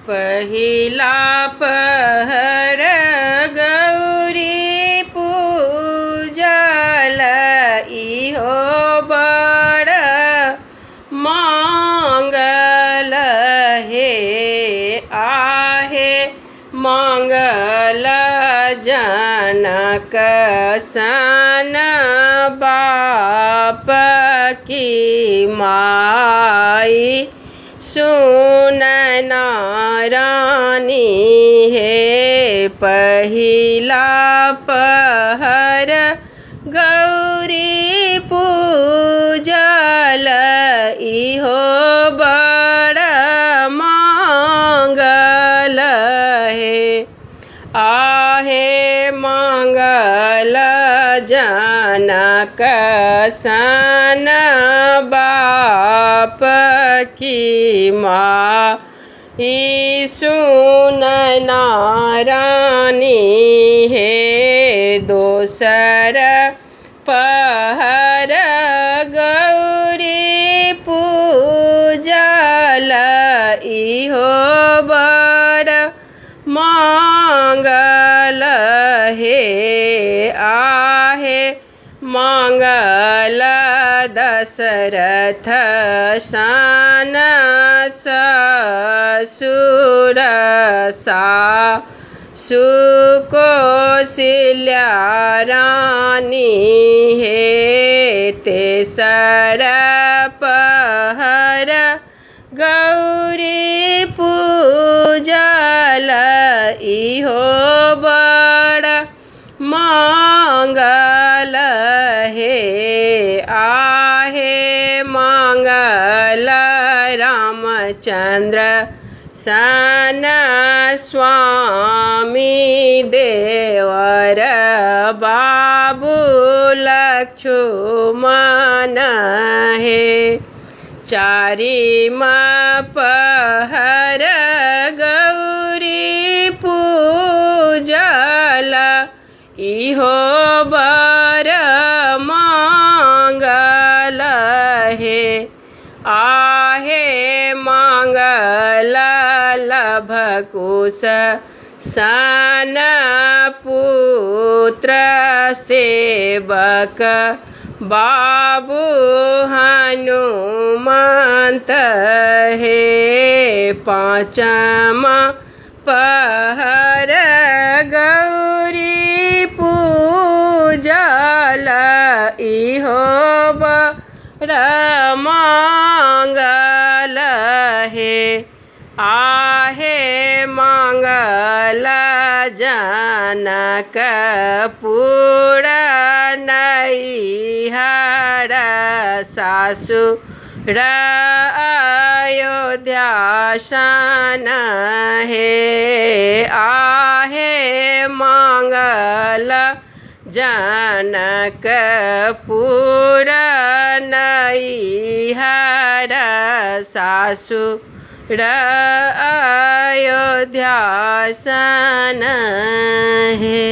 पहिला पहर गौरी पूजल इहो बड़ मंगल हे आहे मंगल जनक सन बाप की माई सुन नारानी हे पहिला पहर गौरी पूजल इहो बड़ मंगल हे आहे मंगल जनक सन बाप की माँ सुन नारानी हे दोसर पहर गौरी पूजल इहो बड़ मंगल हे आहे मंगल दशरथ सन ससुर सासु कौशल्या रानी हे तेसर पहर गौरी पूजल इहो बड़ मंगल हे आहे मंगल रामचंद्र सन स्वामी देवर बाबू लक्ष्मण हे चारिम पहर गौरी पूजल इहो बड़ मंगल हे आहे मंगल लभकुश सन पुत्र सेवक बाबू हनुमंत हे पाँचम पहर गौरी पूजल इहो बड़ मंगल हे आहे मंगल जनक पुर नैहर सासुर अयोध्या सन हे आहे मंगल जनक पुर नैहर सासुर अयोध्या सन हे।